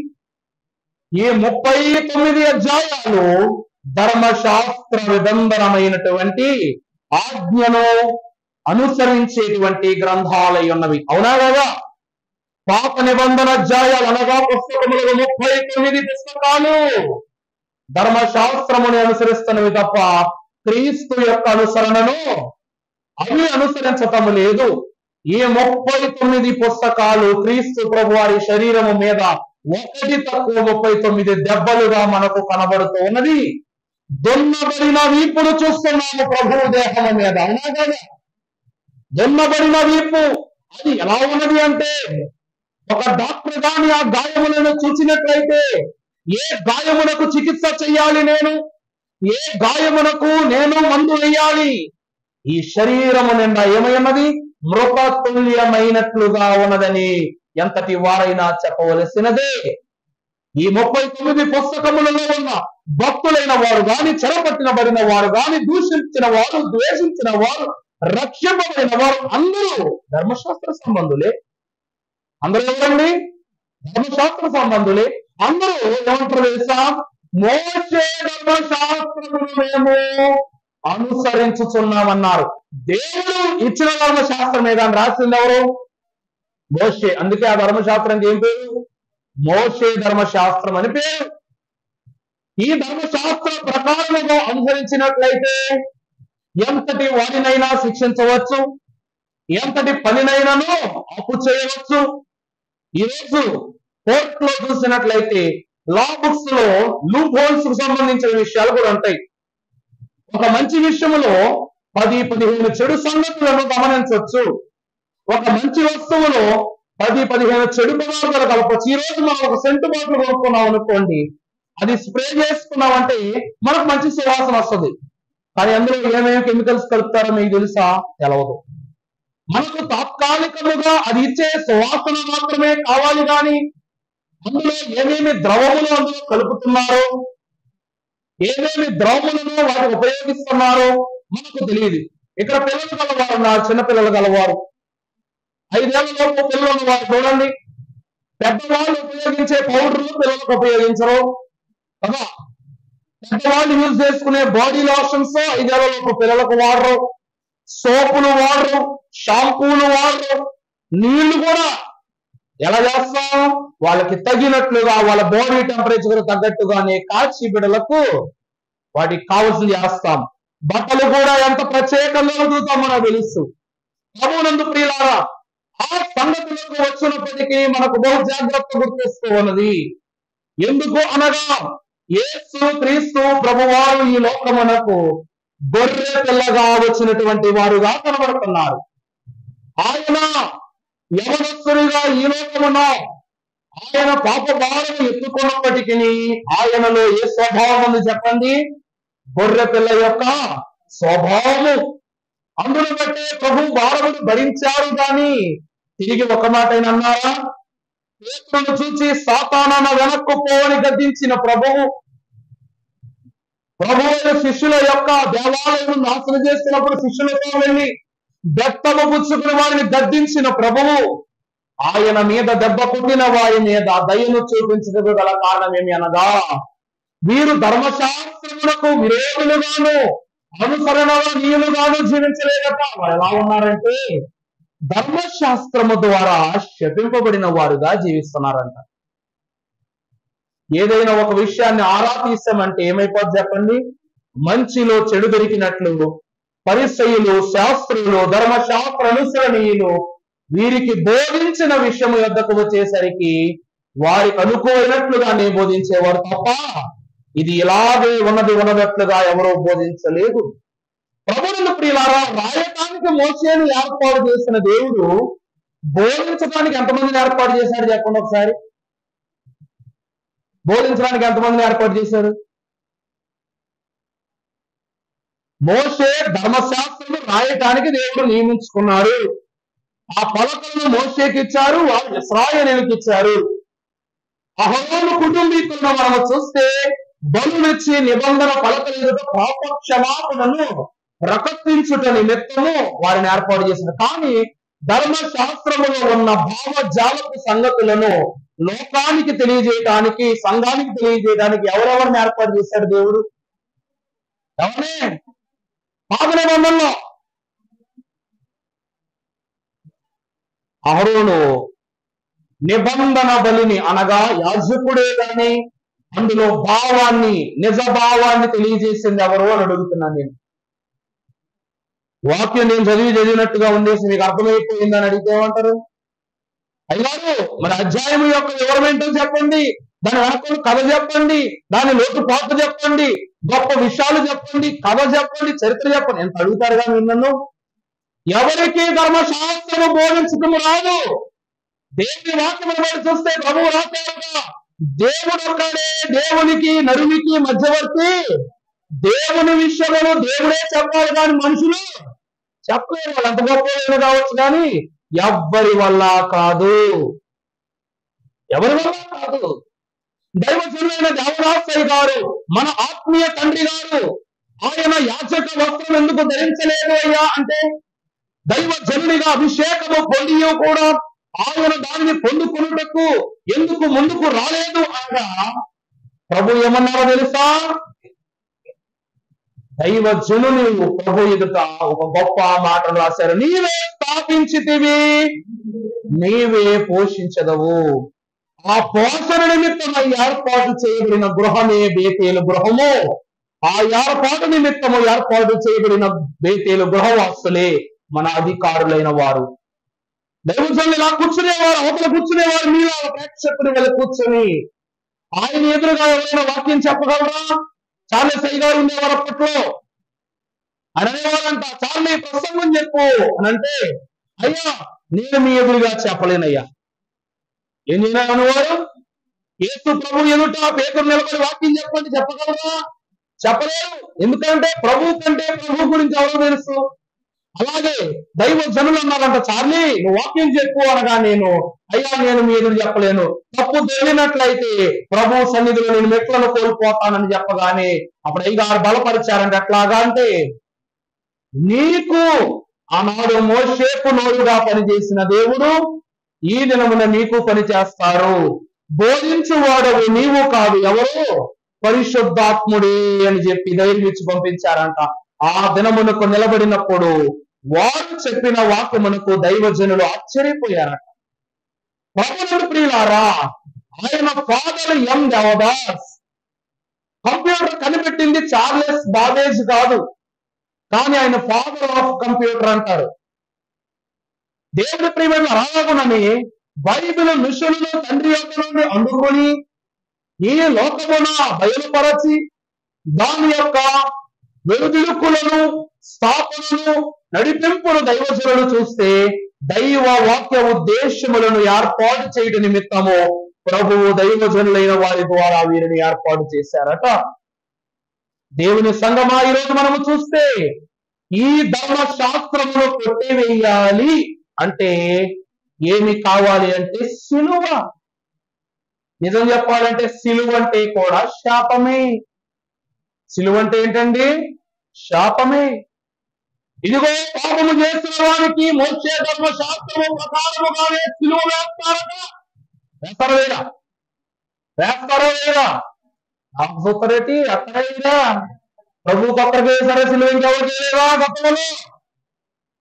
A: ఈ 39 అధ్యాయాలు ధర్మశాస్త్ర విబంధనమైనటువంటి ఆజ్ఞను అనుసరించేటువంటి గ్రంథాలై ఉన్నవి. అవునా కదా? పాత నిబంధన అధ్యాయాలు అనగా పుస్తకములు 39 పుస్తకాలు ధర్మశాస్త్రముని అనుసరిస్తున్నవి తప్ప క్రీస్తు యొక్క అనుసరణను అవి అనుసరించటం లేదు. ఈ 39 పుస్తకాలు క్రీస్తు ప్రభు వారి శరీరము మీద ఒకటి తక్కువ 39 దెబ్బలుగా మనకు కనబడుతూ ఉన్నది. దున్నబడిన వీపును చూస్తున్నాము ప్రభు దేహము మీద. అవునా కదా? దున్నబడిన వీపు అది ఎలా ఉన్నది అంటే, ఒక డాక్టర్ గాని ఆ గాయములను చూసినట్లయితే, ఏ గాయమునకు చికిత్స చెయ్యాలి, ఏ గాయమునకు నేను మందు వేయాలి, ఈ శరీరము నిండా ఏమైనది? మృతతుల్యమైనట్లుగా ఉన్నదని ఎంతటి వారైనా చెప్పవలసినదే. ఈ 39 పుస్తకములలో ఉన్న భక్తులైన వారు గాని, చెరపట్టినబడిన వారు గాని, దూషించిన వారు, ద్వేషించిన వారు, రక్షింపబడిన వారు అందరూ ధర్మశాస్త్ర సంబంధులే. అందరూ ఎవరండి? ధర్మశాస్త్ర సంబంధులే. అందరూ ఏమంటారు తెలుసా? మోషే ధర్మశాస్త్రమును మేము అనుసరించుచున్నామన్నారు. దేవుడు ఇచ్చిన ధర్మశాస్త్రమే కానీ రాసింది ఎవరు? మోషే. అందుకే ఆ ధర్మశాస్త్రానికి ఏం పేరు? మోషే ధర్మశాస్త్రం అని పేరు. ఈ ధర్మశాస్త్ర ప్రకారముగా అనుసరించినట్లయితే ఎంతటి వారినైనా శిక్షించవచ్చు, ఎంతటి పనినైనాను అప్పు చేయవచ్చు. ఈరోజు కోర్టులో చూసినట్లయితే లా బుక్స్ లో లూప్ హోల్స్ కు సంబంధించిన విషయాలు కూడా ఉంటాయి. ఒక మంచి విషయంలో 10-15 చెడు సంగతులను గమనించవచ్చు. ఒక మంచి వస్తువులో 10-15 చెడు పదార్థాలు కలపచ్చు. ఈ రోజు మనం ఒక సెంటు బాటిల్ కొనుక్కున్నాం అనుకోండి, అది స్ప్రే చేసుకున్నామంటే మనకు మంచి సువాసన వస్తుంది. కానీ అందులో ఏమేమి కెమికల్స్ కలుపుతారో మీకు తెలుసా? తెలవదు. మనకు తాత్కాలికముగా అది ఇచ్చే సువాసన మాత్రమే కావాలి, కానీ అందులో ఏమేమి ద్రవములు అందులో కలుపుతున్నారో, ఏమేమి ద్రవములను వాటిని ఉపయోగిస్తున్నారో మనకు తెలియదు. ఇక్కడ పిల్లలు గలవారు ఉన్నారు, చిన్నపిల్లలు గలవారు, 5 ఏళ్ల లోపు పిల్లలు వారు చూడండి. పెద్దవాళ్ళు ఉపయోగించే పౌడర్లు పిల్లలకు ఉపయోగించరు కదా. పెద్దవాళ్ళు యూజ్ చేసుకునే బాడీ లోషన్స్ 5 ఏళ్ల లోపు పిల్లలకు వాడరు, సోపులు వాడరు, షాంపూలు వాడరు. నీళ్లు కూడా ఎలా చేస్తాం? వాళ్ళకి తగినట్లుగా, వాళ్ళ బాడీ టెంపరేచర్ తగ్గట్టుగానే కాచి బిడ్డలకు వాటికి కావాల్సింది చేస్తాం. బట్టలు కూడా ఎంత ప్రత్యేకంగా ఉతుకుతాం మనకు తెలుసు. ప్రభువునందు ప్రియులారా, ఆ సంగతులకు వచ్చినప్పటికీ మనకు బహు జాగ్రత్త గుర్తిస్తూ ఉన్నది. ఎందుకు అనగా, యేసు క్రీస్తు ప్రభువారు ఈ లోకమునకు గొర్రె పిల్లగా వచ్చినటువంటి వారుగా కనబడుతున్నారు. ఆయన యవనస్తునిగా ఈ లోకమున ఆయన పాప భారం ఎత్తుకున్నప్పటికీ ఆయనలో ఏ స్వభావం ఉంది చెప్పండి? గొర్రె పిల్ల యొక్క స్వభావము. అందును బట్టే ప్రభు భారమును భరించారు, కానీ తిరిగి ఒక మాట అయినా అన్నారా? పేతురును చూచి సాతానా వెనక్కు పోవని గద్దించిన ప్రభువు శిష్యుల యొక్క దేవాలయం నాశనం చేసినప్పుడు శిష్యులతో వెళ్ళి బెత్తము పుచ్చుకుని వారిని గద్దించిన ప్రభువు ఆయన మీద దెబ్బ కొట్టిన వారి మీద దయను చూపించడానికి గల కారణం ఏమి అనగా, వీరు ధర్మశాస్త్రములకు విరోధులుగాను అనుసరణీయులుగాను జీవించలేదట. వారు ఎలా ఉన్నారంటే ధర్మశాస్త్రము ద్వారా శపింపబడిన వారుగా జీవిస్తున్నారంట. ఏదైనా ఒక విషయాన్ని ఆరా తీసామంటే ఏమైపోద్ది చెప్పండి? మంచిలో చెడు దొరికినట్లు పరిసయ్యులు, శాస్త్రులు, ధర్మశాస్త్ర అనుసరణీయులు వీరికి బోధించిన విషయం యొద్దకు వచ్చేసరికి వారికి అనుకోనట్లుగానే బోధించేవారు తప్ప ఇది ఇలాగే ఉన్నదట్లుగా ఎవరో బోధించలేదు. ప్రభువును ప్రియులారా, రాయటానికి మోషేను ఏర్పాటు చేసిన దేవుడు బోధించడానికి ఎంతమందిని ఏర్పాటు చేశాడు చెప్పండి ఒకసారి. బోధించడానికి ఎంతమందిని ఏర్పాటు చేశారు? మోషే ధర్మశాస్త్రం రాయటానికి దేవుడు నియమించుకున్నారు. ఆ పలకలను మోషేకి ఇచ్చారు, వాళ్ళు ఇశ్రాయేలీయులకు ఇచ్చారు. అహరోను కుటుంబీకులను మనం చూస్తే బలునిచ్చి నిబంధన పలకలు పాప క్షమాపణను ప్రకటించుట నిమిత్తము వారిని ఏర్పాటు చేశారు. కానీ ధర్మశాస్త్రములో ఉన్న భావజాలపు సంగతులను లోకానికి తెలియజేయడానికి, సంఘానికి తెలియజేయడానికి ఎవరెవరిని ఏర్పాటు చేశాడు దేవుడు? ఎవరిని? పాత నిబంధనలో అహరోను నిబంధన బలిని అనగా యాజకుడే గాని అందులో భావాన్ని, నిజ భావాన్ని తెలియజేసింది ఎవరు అని అడుగుతున్నాను నేను. వాక్యం నేను చదివినట్టుగా ఉండేసి మీకు అర్థమైపోయిందని అడిగితే ఏమంటారు? అయ్యారు మరి అధ్యాయం యొక్క వివరం ఏంటో చెప్పండి, దాని వెనక కథ చెప్పండి, దాని లోతుపాటు చెప్పండి, గొప్ప విషయాలు చెప్పండి, కథ చెప్పండి, చరిత్ర చెప్పండి ఎంత అడుగుతారుగా మీరు నన్ను. ఎవరికి ధర్మశాస్త్రము బోధించడం రాదు. దేవుని వాక్యం బట్టి చూస్తే ప్రభువు రాశారుగా, దేవుడు ఒక్కడే దేవునికి నరునికి మధ్యవర్తి. దేవుని విషయంలో దేవుడే చెప్పాలి కానీ మనుషులు చెప్పలేరు. వాళ్ళు ఎంత గొప్ప కావచ్చు కానీ ఎవ్వరి వల్ల కాదు, ఎవరి వల్ల కాదు. దైవజనులైన దేవదాసయ్య గారు, మన ఆత్మీయ తండ్రి గారు, ఆయన యాచక వస్త్రం ఎందుకు ధరించలేదు అయ్యా అంటే, దైవజనునిగా అభిషేకము పొంది కూడా ఆయన దానిని పొందుకున్నటకు ఎందుకు ముందుకు రాలేదు అనగా ప్రభు ఏమన్నారో తెలుసా? దైవజనుని ప్రభు ఎదుట ఒక గొప్ప మాటలు రాశారు. నీవే స్థాపించితివి, నీవే పోషించదవు. ఆ పోషణ నిమిత్తమై ఏర్పాటు చేయబడిన గృహమే బేతేలు గృహము. ఆ ఏర్పాటు నిమిత్తము ఏర్పాటు చేయబడిన బేతేలు గృహవాసులే మన అధికారులైన వారు. దైవజనులు ఇలా కూర్చునేవారు, అవతల కూర్చునేవారు, మీరు ప్రేక్షకుని వెళ్ళి కూర్చొని ఆయన ఎదురుగా ఎవరైనా వాక్యం చెప్పగలరా? చార్లెస్ అయ్య గారు ఉండేవారు అప్పట్లో. ఆయన అనేవారంట, చార్లీ ప్రసంగం చెప్పు అని అంటే, అయ్యా నేను మీ ఎదురుగా చెప్పలేనయ్యా. ఏం చేయనవారు? యేసు ప్రభు ఎదుట పేతురు నిలబడి వాక్యం చెప్పండి చెప్పగలరా? చెప్పలేరు. ఎందుకంటే ప్రభు కంటే ప్రభు గురించి ఎవరు తెలుసు. అలాగే దైవ జనులు అన్నారంట, చార్లీ నువ్వు వాక్యం చెప్పు అనగా నేను, అయ్యా నేను మీ ఎదురు చెప్పలేను, తప్పు తెలియనట్లయితే ప్రభు సన్నిధిలో నేను మెట్లను కోల్పోతానని చెప్పగానే అప్పుడు అయ్యగారు బలపరిచారంటే ఎట్లాగా అంటే, నీకు ఆనాడు మోషేకు నోరుగా పనిచేసిన దేవుడు ఈ దినమున నీకు పని చేస్తారు. బోధించువాడవు నీవు కాదు, ఎవరు? పరిశుద్ధాత్ముడే అని చెప్పి ధైర్యం ఇచ్చి పంపించారంట. ఆ దినమునకు నిలబడినప్పుడు వారు చెప్పిన వాక్యమునకు దైవజనులు ఆశ్చర్యపోయారట. ప్రభువుని ప్రియులారా, ఆయన ఫాదర్ ఎం దేవదాస్. కంప్యూటర్ కనిపెట్టింది చార్లెస్ బాబేజ్ కాదు, కానీ ఆయన ఫాదర్ ఆఫ్ కంప్యూటర్ అంటారు. దేవుడి ప్రియమైన రాగునని బైబిల్ మిషన్లో తండ్రి యొక్క నుండి అందుకొని ఈ లోకమున బయలుపరచి దాని యొక్క వెలుగులను, స్థాపనను, నడిపింపును దైవజనులు చూస్తే దైవ వాక్య ఉద్దేశములను ఏర్పాటు చేయడం నిమిత్తము ప్రభువు దైవజనులైన వారి ద్వారా వీరిని ఏర్పాటు చేశారట. దేవుని సంగమా, ఈరోజు మనము చూస్తే ఈ ధర్మశాస్త్రమును కొట్టివేయాలి అంటే ఏమి కావాలి అంటే సిలువ. నిజం చెప్పాలంటే సిలువ అంటే కూడా శాపమే. సిలువ అంటే ఏంటండి? శాపమే. ఇదిగో పాపము చేసిన వారికి మోక్షే ధర్మశాస్త్రము ప్రకారముగానే సిలువ వేస్తారట. వేస్తారా లేదా? వేస్తారా లేదా? సూపరేటి అక్కడైనా ప్రభువుకి ఒక్కరికి వేసారా సిలువ? ఇంకెవరు చేయలేదా? గతంలో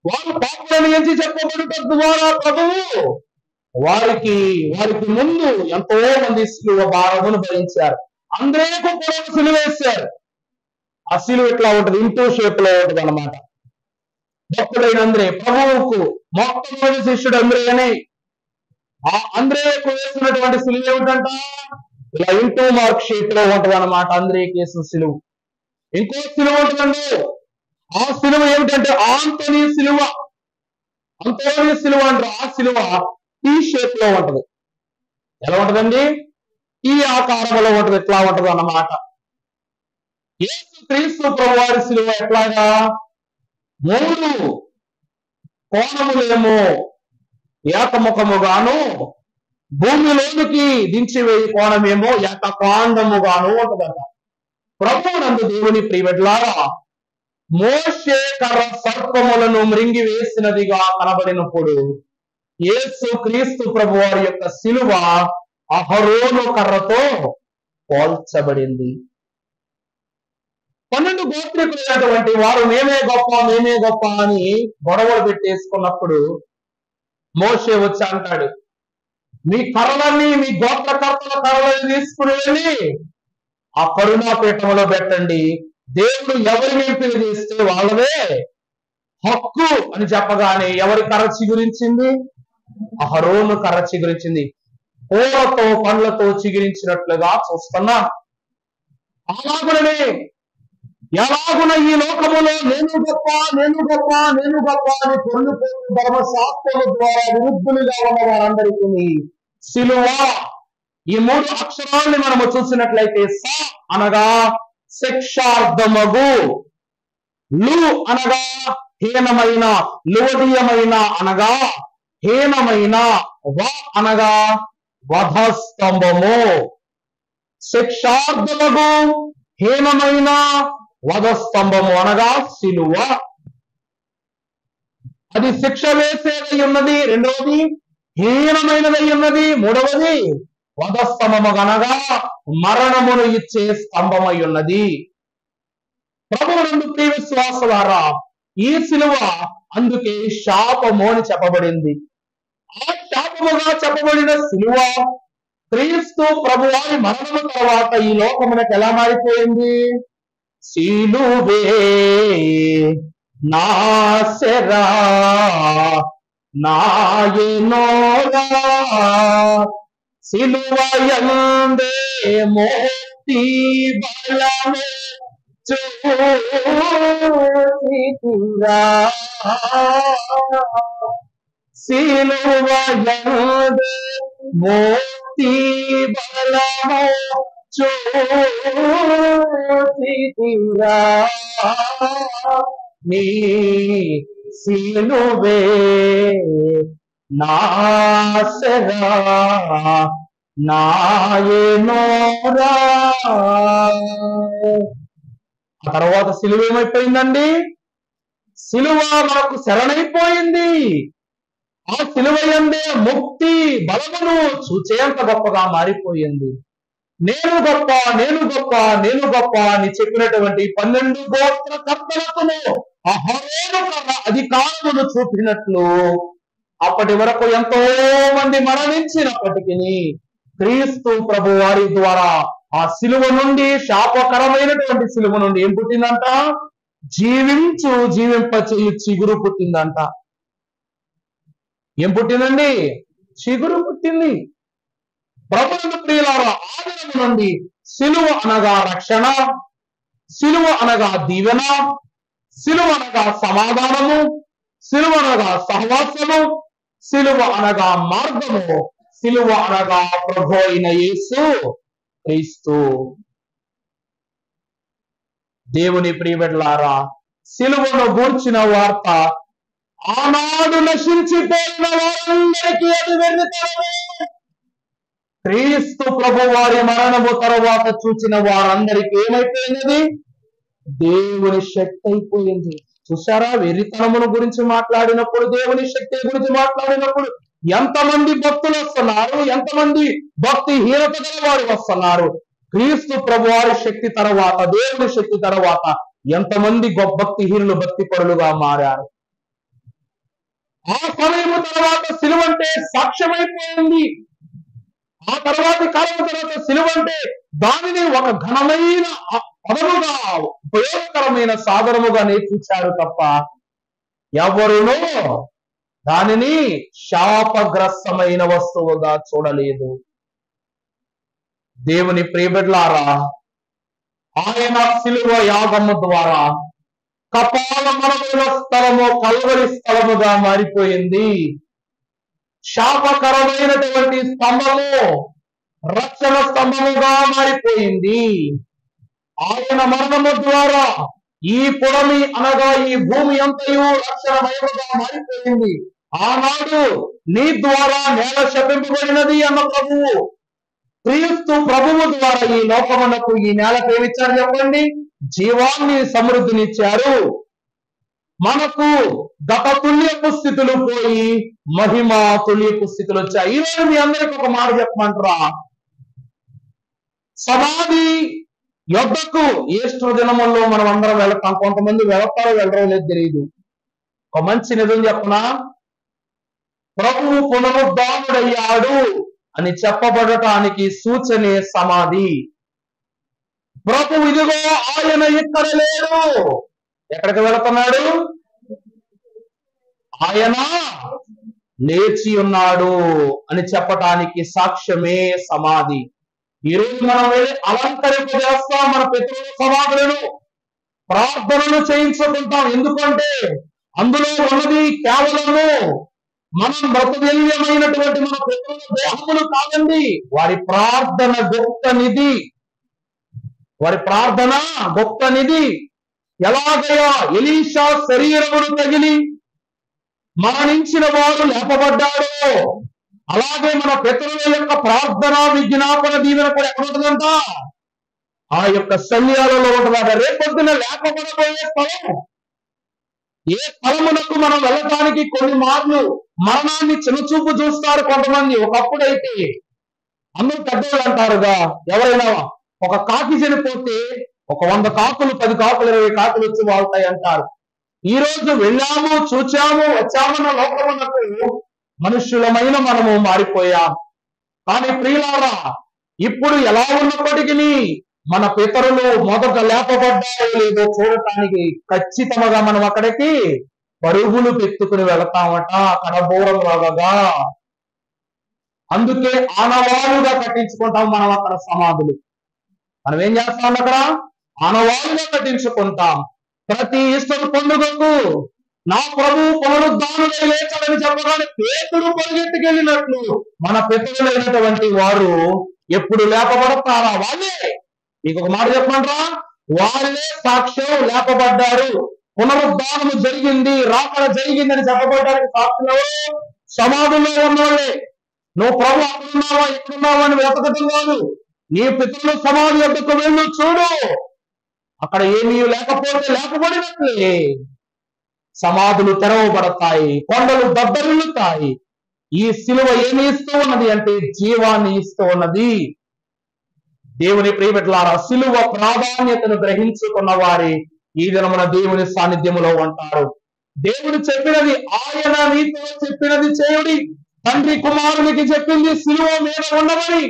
A: వారు పాపలను ఎంచి చెప్పబడుట ద్వారా ప్రభువు వారికి ముందు ఎంతో మంది సిలువ భారమును భరించారు. అందరికీ కూడా సిలువ వేశారు. ఆ సిలువ ఎట్లా ఉంటుంది? ఇంటూ షేప్ లో ఉంటుంది అనమాట. భక్తుడైన అంద్రే, ప్రభువుకు మొట్టమొదటి శిష్యుడు అంద్రే అని, ఆ అంద్రేకు వేసినటువంటి సిలువ ఏమిటంట? ఇలా ఇంటూ మార్క్ షేప్ లో ఉంటది అనమాట. అంద్రేకి వేసిన సిలువ. ఇంకో సిలువ ఉంటుందండి. ఆ సిలువ ఏమిటంటే ఆంటోనీ సిలువ. అంతోనీ సిలువ అంటారు. ఆ సిలువ ఈ షేప్ లో ఉంటది. ఎలా ఉంటదండి? ఈ ఆకారంలో ఉంటది. ఎట్లా ఉంటది అన్నమాట. యేసు క్రీస్తు ప్రభువారి సిలువ ఎట్లాగా? 3 కోణములేమో ఏకముఖముగాను, భూమిలోనికి దించివేయి కోణమేమో ఏకకాండముగాను ఉంటదట. ప్రభువునందు దేవుని ప్రియబిడ్డలారా, మోషే కర్ర సర్పములను మృంగి వేసినదిగా కనబడినప్పుడు యేసు క్రీస్తు ప్రభువారి యొక్క సిలువ అహరోను కర్రతో పోల్చబడింది. 12 గోత్రికులైనటువంటి వారు మేమే గొప్ప అని గొడవలు పెట్టేసుకున్నప్పుడు మోషే వచ్చి అంటాడు, మీ కర్రలన్నీ, మీ గోత్రకర్తల కర్రలని తీసుకుని వెళ్ళి ఆ కరుణాపీఠంలో పెట్టండి. దేవుడు ఎవరిని ఎంపిక చేస్తే వాళ్ళదే హక్కు అని చెప్పగానే ఎవరి కర్ర చిగురించింది? అహరోను కర్ర చిగురించింది. పూలతో పండ్లతో చిగురించినట్లుగా చూస్తున్నా. అలాగుననే ఎలాగున ఈ లోకములో నేను గొప్ప అని పొందుకోని ధర్మశాస్త్రము ద్వారా విరుద్ధులుగా ఉన్న వారందరికీ సిలువ, ఈ 3 అక్షరాల్ని మనము చూసినట్లయితే స అనగా శిక్షార్థమగు, లు అనగా హీనమైన, లోదీయమైన అనగా హీనమైన, వ అనగా వధస్తంభము. శిక్షార్థమగు, హీనమైన, వధస్తంభము అనగా సిలువ. అది శిక్ష వేసేదై ఉన్నది, రెండవది హీనమైనదై ఉన్నది, మూడవది వధస్తంభము అనగా మరణమును ఇచ్చే స్తంభమై ఉన్నది. ప్రభువునందు ప్రియ విశ్వాసులారా, ఈ సిలువ అందుకే శాపము అని చెప్పబడింది. ఆ శాపముగా చెప్పబడిన సిలువ క్రీస్తు ప్రభువారి మరణము తర్వాత ఈ లోకమునకు ఎలా మారిపోయింది? సిలువే నాశరా నాయనోరా, సిలువయందే మోక్తి బలము చూసితిరా, సిలువయందే మోక్తి బలము చూసితిరా, నీ సిలువే నాశరా నాయనోరా. ఆ తర్వాత సిలువ ఏమైపోయిందండి? సిలువ మనకు శరణైపోయింది. ఆ సిలువ యందే ముక్తి బలమును చూచేంత గొప్పగా మారిపోయింది. నేను గొప్ప అని చెప్పినటువంటి 12 గోత్రకర్తలకును అహరోను కర్ర అధికారమును చూపినట్లు అప్పటి వరకు ఎంతో మంది మరణించినప్పటికీ క్రీస్తు ప్రభు వారి ద్వారా ఆ సిలువ నుండి, శాపకరమైనటువంటి సిలువ నుండి ఏం పుట్టిందంట? జీవింపచేయు చిగురు పుట్టిందంట. ఏం పుట్టిందండి? చిగురు పుట్టింది. ప్రభువునందు ప్రియులారా, ఆదిరము నుండి సిలువ అనగా రక్షణ, సిలువ అనగా దీవెన, సిలువ అనగా సమాధానము, సిలువ అనగా సహవాసము, సిలువ అనగా మార్గము, సిలువ అనగా ప్రభు అయిన యేసు క్రీస్తు. దేవుని ప్రియబిడ్డలారా, సిలువను గూర్చిన వార్త ఆనాడు నశించిపోయిన వారందరికీ అది వెర్రితనమే. క్రీస్తు ప్రభు వారి మరణము తర్వాత చూసిన వారందరికీ ఏమైపోయినది? దేవుని శక్తి అయిపోయింది. చూసారా, వెర్రితనమును గురించి మాట్లాడినప్పుడు, దేవుని శక్తి గురించి మాట్లాడినప్పుడు ఎంతమంది భక్తులు వస్తున్నారు, ఎంతమంది భక్తిహీనత గల వారు వస్తున్నారు. క్రీస్తు ప్రభు వారి శక్తి తర్వాత, దేవుని శక్తి తర్వాత ఎంతమంది భక్తిహీనులు భక్తిపరులుగా మారారు. ఆ సమయము తర్వాత సిలువ అంటే సాక్ష్యమైపోయింది. ఆ తర్వాతి కాలం తర్వాత సిలువ అంటే దానిని ఒక ఘనమైన పదముగా, ఉపయోగకరమైన సాధనముగా నేర్పించారు తప్ప ఎవరునూ దానిని శాపగ్రస్తమైన వస్తువుగా చూడలేదు. దేవుని ప్రియబిడ్డలారా, ఆయన సిలువ యాగము ద్వారా కపాల మరమైన స్థలము కల్వరి స్థలముగా మారిపోయింది. శాపకరమైనటువంటి స్తంభము రక్షణ స్తంభముగా మారిపోయింది. ఆయన మరణము ద్వారా ఈ పుడమి అనగా ఈ భూమి అంతయు రక్షణమయముగా మారిపోయింది. ఆనాడు నీ ద్వారా నేల శపింపబడినది అన్న ప్రభువు క్రీస్తు ప్రభువు ద్వారా ఈ లోకమునకు, ఈ నేలకు ఏమిచ్చారు చెప్పండి? జీవాన్ని, సమృద్ధినిచ్చారు. మనకు గత తుల్యపు స్థితులు పోయి మహిమ తుల్యపు స్థితులు వచ్చాయి. ఈరోజు మీ అందరికి ఒక మాట చెప్పమంటారా? సమాధి యొద్దకు ఈస్టర్ దినముల్లో మనం అందరం వెళతాం. కొంతమంది వెళతారో వెళ్ళరో లేదు తెలియదు. ఒక మంచి నిజం చెప్పనా, ప్రభువు పునరుద్ధానుడయ్యాడు అని చెప్పబడటానికి సూచనే సమాధి. ప్రభు ఇదిగో ఆయన ఇక్కడ లేడు, ఎక్కడికి వెళుతున్నాడు? ఆయన లేచి ఉన్నాడు అని చెప్పటానికి సాక్ష్యమే సమాధి. ఈ రోజు మనం వెళ్ళి అలంకరింపజేస్తాం మన పితరుల సమాధులను, ప్రార్థనలు చేయించుకుంటాం. ఎందుకంటే అందులో ఉన్నది కేవలము మనం మృతదేహమైనటువంటి మన పితరుల దేహములు కాదండి, వారి ప్రార్థన గొప్ప నిధి. వారి ప్రార్థన గొప్ప నిధి. ఎలాగయా ఎలీషా శరీరమును తగిలి మరణించిన వాడు లేపబడ్డాడో, అలాగే మన పితరుల యొక్క ప్రార్థన విజ్ఞాపన దీవెన కూడా ఎక్కడ ఉంటుందంట? ఆ యొక్క శల్యాలలో ఉంటుందట. రేపొద్దున లేపబడబోయే స్థలం, ఏ స్థలమునకు మనం వెళ్ళటానికి కొన్ని మార్లు మరణాన్ని చిన్నచూపు చూస్తారు కొంతమంది. ఒకప్పుడైతే అందరూ పెద్దవాళ్ళు అంటారుగా, ఎవరైనా ఒక కాకి చనిపోతే ఒక 100 కాకులు 10 కాకులు 20 కాకులు వచ్చి వాళ్తాయి అంటారు. ఈ రోజు వెళ్ళాము, చూచాము, వచ్చామన్న లోకమునకు మనుష్యులమైన మనము మారిపోయాం. కానీ ప్రియులారా, ఇప్పుడు ఎలా ఉన్నప్పటికీ మన పితరులు మొదట లేపబడ్డారో లేదో చూడటానికి ఖచ్చితంగా మనం అక్కడికి పరుగులు పెట్టుకుని వెళతామట, కడబోరం లాగా. అందుకే ఆనవాలుగా కట్టించుకుంటాం మనం అక్కడ సమాధులు. మనం ఏం చేస్తాం? అక్కడ ఆనవాలుగా కట్టించుకుంటాం. ప్రతి ఈస్టర్ పండుగకు నా ప్రభు పునరుద్ధానుడై లేచాడని చెప్పగానే పేతురు పరిగెత్తుకెళ్ళినట్లు మన పితరులైనటువంటి వారు ఎప్పుడు లేపబడతారా? వాళ్ళే. మీకు ఒక మాట చెప్పమంటారా? వాళ్ళే సాక్ష్యం, లేపబడ్డారు, పునరుద్ధానము జరిగింది, రాకడ జరిగిందని చెప్పబడ్డానికి సాక్షులు సమాధుల్లో ఉన్నవాళ్ళే. నువ్వు ప్రభు అక్కడున్నావా ఎక్కడున్నావా అని వెతకటం కాదు. నీ పితరుల సమాధి వద్దకు వెళ్ళు, చూడు, అక్కడ ఏమీ లేకపోతే లేపబడినట్లే. సమాధులు తెరవబడతాయి, కొండలు దద్దరిల్లుతాయి. ఈ సిలువ ఏమి ఇస్తూ ఉన్నది అంటే జీవాన్ని ఇస్తూ ఉన్నది. దేవుని ప్రియబిడ్డలారా, సిలువ ప్రాధాన్యతను గ్రహించుకున్న వారి ఈ దినమున దేవుని సాన్నిధ్యములో ఉంటారు. దేవుడు చెప్పినది, ఆయన నీతో చెప్పినది చేయుడి. తండ్రి కుమారునికి చెప్పింది సిలువ మీద ఉండమని,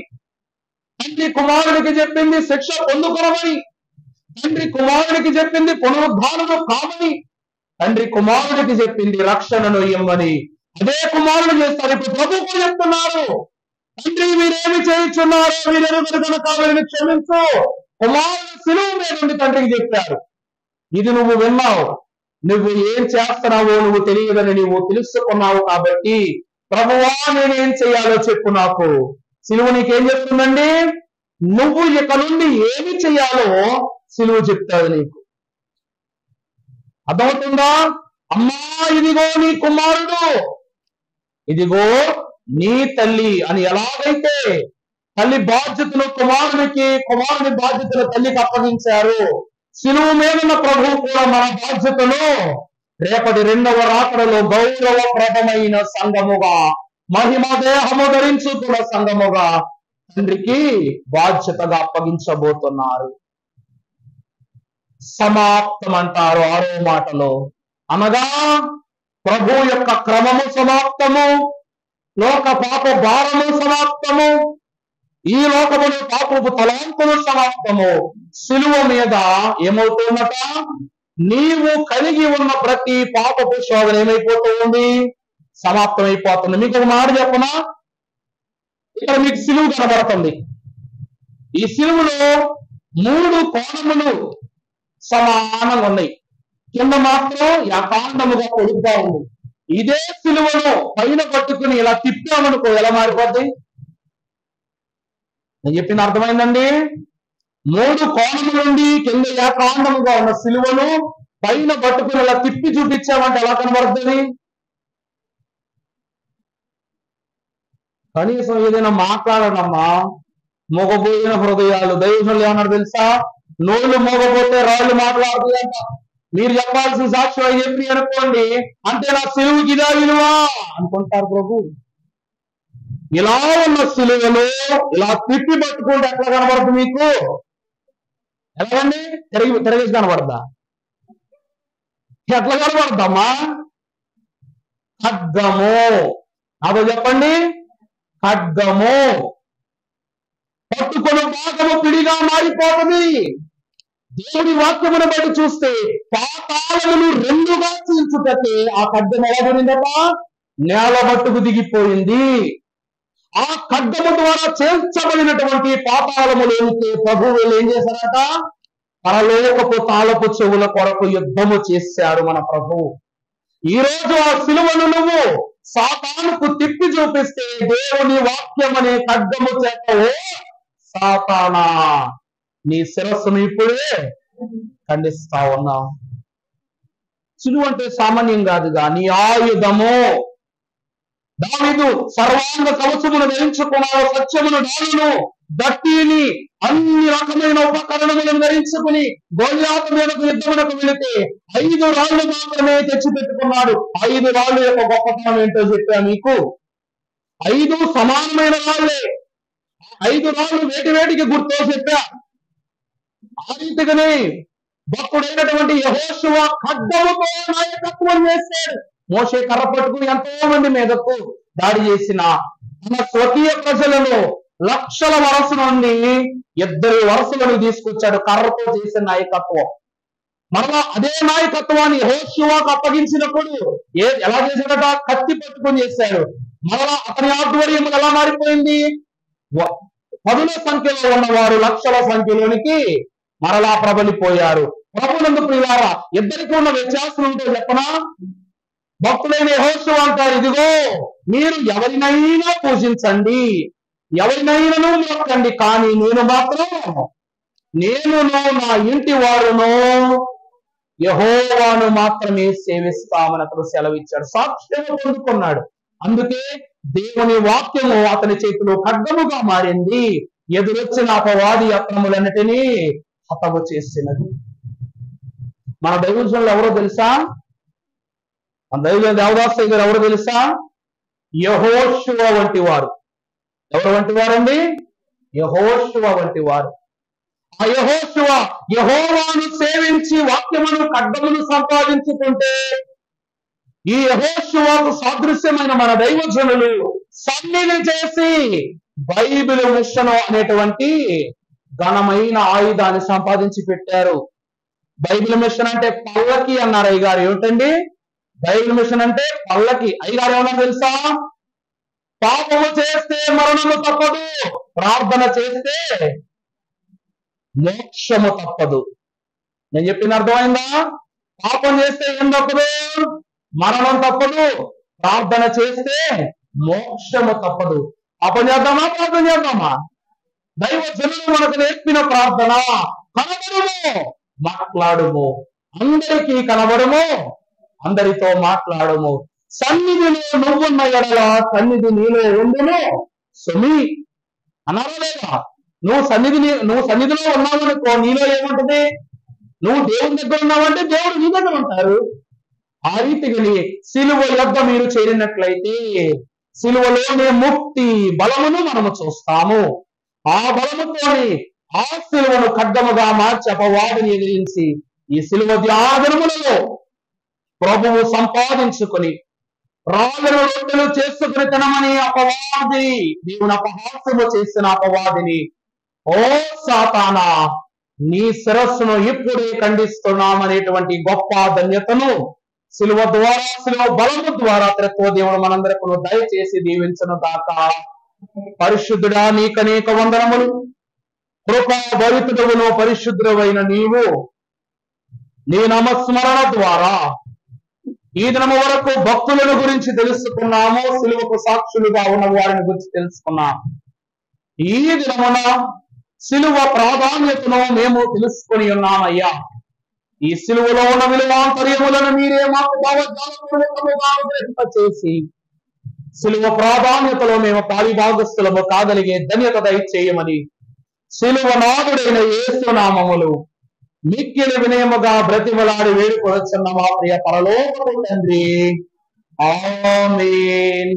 A: తండ్రి కుమారునికి చెప్పింది శిక్ష పొందుకోమని, తండ్రి కుమారునికి చెప్పింది పునరుద్ధానము కామని, తండ్రి కుమారుడికి చెప్పింది రక్షణను ఇమ్మని. అదే కుమారుడు చేస్తారు. ఇప్పుడు ప్రభు కూడా చెప్తున్నారు, తండ్రి వీరేమి చేయించున్నారో వీరెవరు కనుక వీరిని క్షమించు. కుమారుడు సిలువ మీద నుండి తండ్రికి చెప్పారు, ఇది నువ్వు విన్నావు, నువ్వు ఏం చేస్తున్నావో నువ్వు తెలియదని నువ్వు తెలుసుకున్నావు, కాబట్టి ప్రభువా నేనేం చేయాలో చెప్పు నాకు. సిలువ నీకేం చెప్తుందండి? నువ్వు ఇక నుండి ఏమి చెయ్యాలో సిలువ చెప్తాడు నీకు. అర్థమవుతుందా? అమ్మా ఇదిగో నీ కుమారుడు, ఇదిగో నీ తల్లి అని ఎలాగైతే తల్లి బాధ్యతను కుమారునికి, కుమారుని బాధ్యతను తల్లికి అప్పగించారు, సిలువ మీద ఉన్న ప్రభువు కూడా మన బాధ్యతను రేపటి 2వ రాకడలో గౌరవప్రదమైన సంఘముగా, మహిమ దేహము ధరించుకున్న సంఘముగా తండ్రికి బాధ్యతగా అప్పగించబోతున్నారు. సమాప్తం అంటారు 6వ మాటలో. అనగా ప్రభు యొక్క క్రమము సమాప్తము, లోక పాప భారము సమాప్తము, ఈ లోకములో పాపపు తలాంతులు సమాప్తము. సిలువ మీద ఏమవుతుందట? నీవు కలిగి ఉన్న ప్రతి పాపపు శోధన ఏమైపోతూ ఉంది? సమాప్తమైపోతుంది. మీకు ఒక మాట చెప్పనా? ఇక్కడ మీకు సిలువ కనబడుతుంది. ఈ సిలువలో 3 కోణములు సమానంగా ఉన్నాయి. కింద మాత్రం యథాండముగా పొడుగ్గా ఉంది. ఇదే సిలువలో పైన పట్టుకుని ఇలా తిప్పామనుకో ఎలా మారిపోద్ది? నేను చెప్పిన అర్థమైందండి? 3 కోణముల నుండి కింద ఏకాండముగా ఉన్న సిలువను పైన పట్టుకుని ఇలా తిప్పి చూపించామంటే ఎలా కనబడుతుంది? కనీసం ఏదైనా మాట్లాడనమ్మా. మోగబోయిన హృదయాలు, దైవజనులు ఏమన్నారు తెలుసా? నోళ్ళు మోగపోతే రాళ్ళు మాట్లాడుతుందంట. మీరు చెప్పాల్సిన సాక్ష్యం చెప్పి అనుకోండి, అంటే నా సిలువుకి ఇదా విలువ అనుకుంటారు ప్రభు. ఇలా ఉన్న సిలువలో ఇలా తిప్పి పట్టుకుంటే ఎట్లా కనబడుతుంది మీకు? ఎలాగండి? తిరగేసి కనబడద్దా? ఎట్లా కనబడద్దమ్మా? ఖడ్గము. నాతో చెప్పండి, ఖడ్గము. పట్టుకొని భాగము పిడిగా మారిపోతుంది. దేవుడి వాక్యమును బట్టి చూస్తే పాతాళమును రెండుగా చీల్చుటకే ఆ ఖడ్గం ఎలా జరిగిందట? నేల మట్టుకు దిగిపోయింది. ఆ ఖడ్గము ద్వారా చేర్చబడినటువంటి పాతాళములోనికి ప్రభువు ఏం చేశారట? పరలోకపు తాళపు చెవుల కొరకు యుద్ధము చేశాడు మన ప్రభువు. ఈ రోజు ఆ సిలువను నువ్వు సాతానుకు తిప్పి చూపిస్తే దేవుని వాక్యం అనే ఖడ్గము చేత, ఓ సాతానా, నీ శిరస్సును ఇప్పుడే ఖండిస్తా ఉన్నావు. సిలువ అంటే సామాన్యం కాదుగా, నీ ఆయుధము. దావీదు సర్వాంగ కవచమును ధరించుకున్నాడు, సత్యమును డాలును దట్టిని అన్ని రకమైన ఉపకరణములను ధరించుకుని గొల్యాతు మీదకు యుద్ధమునకు వెళితే 5 రాళ్లు మాత్రమే తెచ్చిపెట్టుకున్నాడు. 5 రాళ్ల యొక్క గొప్పతనం ఏంటో చెప్పా మీకు. 5 సమానమైన రాళ్లే. 5 రాళ్లు వేటికి గుర్తో చెప్పా. ఆ రీతిగానే భక్తుడైనటువంటి యెహోషువ ఖడ్గముతో నాయకత్వం చేశాడు. మోషే కర్ర పట్టుకుని ఎంతో మంది మీదకు దాడి చేసిన తన స్వకీయ ప్రజలను లక్షల వరస నుండి 2 వరసలను తీసుకొచ్చాడు కర్రతో చేసిన నాయకత్వం. మరలా అదే నాయకత్వాన్ని యెహోషువకు అప్పగించినప్పుడు ఎలా చేశాడట? కత్తి పట్టుకుని చేశాడు. మరలా అతని ఆధ్వర్యం ఎలా మారిపోయింది? 10ల సంఖ్యలో ఉన్నవారు లక్షల సంఖ్యలోనికి మరలా ప్రబలిపోయారు. ప్రభునందు ప్రియులారా, ఇద్దరికి ఉన్న వ్యత్యాసం ఉంటే చెప్పనా? భక్తుడైన యెహోషువ అంటారు, ఇదిగో మీరు ఎవరినైనా పూజించండి, ఎవరినైనా మొక్కండి, కానీ నేను మాత్రం నా ఇంటి వారును యెహోవాను మాత్రమే సేవిస్తామని అతను సెలవిచ్చాడు. సాక్ష్యము పొందుకున్నాడు. అందుకే దేవుని వాక్యము అతని చేతిలో ఖడ్గముగా మారింది. ఎదురొచ్చిన అపవాది అక్రములన్నిటినీ హతము చేసినది. మన దైవజనులు ఎవరో తెలుసా? మన దైవజనులు దేవదాసయ్య గారు ఎవరో తెలుసా? యెహోషువ వంటి వారు. ఎవరు వంటి వారండి? యెహోషువ వంటి వారు. ఆ యెహోషువ యెహోవాను సేవించి వాక్యమును ఖడ్గమును సంపాదించుకుంటే, ఈ యెహోషువకు సాదృశ్యమైన మన దైవజనులు సన్నిధి చేసి బైబిల్ మిషన్ అనేటువంటి ఘనమైన ఆయుధాన్ని సంపాదించి పెట్టారు. బైబిల్ మిషన్ అంటే పల్లకి అన్నారు అయ్యగారు. ఏమిటండి బైబిల్ మిషన్ అంటే? పల్లకి. అయ్యగారు ఏమన్నా తెలుసా? పాపము చేస్తే మరణము తప్పదు, ప్రార్థన చేస్తే మోక్షము తప్పదు. నేను చెప్పిన అర్థమైందా? పాపం చేస్తే ఏం తప్పదు? మరణం తప్పదు. ప్రార్థన చేస్తే మోక్షము తప్పదు. పాపం చేద్దామా? ప్రార్థన చేద్దామా? దైవజనులు మనకు నేర్పిన ప్రార్థన, కనబడుము, మాట్లాడుము, అందరికీ కనబడుము, అందరితో మాట్లాడుము, సన్నిధిలో నువ్వున్న ఎడల సన్నిధి నీలో ఉండును సుమి అన్నారా లేదా? నువ్వు సన్నిధిలో ఉన్నావనుకో, నీలో ఏముంటది? నువ్వు దేవుని దగ్గర ఉన్నావంటే దేవుడు నీ దగ్గర ఉంటారు. ఆ రీతిగా సిలువ యొద్ద మీరు చేరినట్లయితే సిలువలోనే ముక్తి బలమును మనము చూస్తాము. ఆ బలముతోని ఆ సిలువను ఖడ్గముగా మార్చి అపవాదిని ఎదిరించి ఈ సిలువ ధ్యానములలో ప్రభువు సంపాదించుకొని రాళ్ళను రొట్టెలు చేసుకుని తినమని అపవాది, దేవుని అపహాస్యము చేసిన అపవాదిని, ఓ సాతానా, నీ శిరస్సును ఇప్పుడే ఖండిస్తున్నామనేటువంటి గొప్ప ధన్యతను సిలువ ద్వారా, సిలువ బలము ద్వారా త్రిత్వ దేవుడు మనందరికీ దయచేసి దీవించను గాక. పరిశుద్ధుడా, నీకనేక వందనములు. కృపా భరితుడవును పరిశుద్ధుడవైన నీవు నీ నామస్మరణ ద్వారా ఈ దినము వరకు భక్తులను గురించి తెలుసుకున్నాము, సిలువకు సాక్షులుగా ఉన్న వారిని గురించి తెలుసుకున్నాము. ఈ దినమున సిలువ ప్రాధాన్యతను మేము తెలుసుకొని ఉన్నామయ్యా. ఈ సిలువలో ఉన్న విలువాంతర్యములను మీరే మాకు భావజాలముగా చేసి సిలువ ప్రాధాన్యతలో మేము పాలిభాగస్థులము కాగలిగే ధన్యత దయచేయమని సిలువ నాథుడైన యేసు నామములు మిక్కిలి వినయముగా బ్రతిమలాడి వేడుకొనుచున్న మా ప్రియ పరలోకపు తండ్రి, ఆమేన్.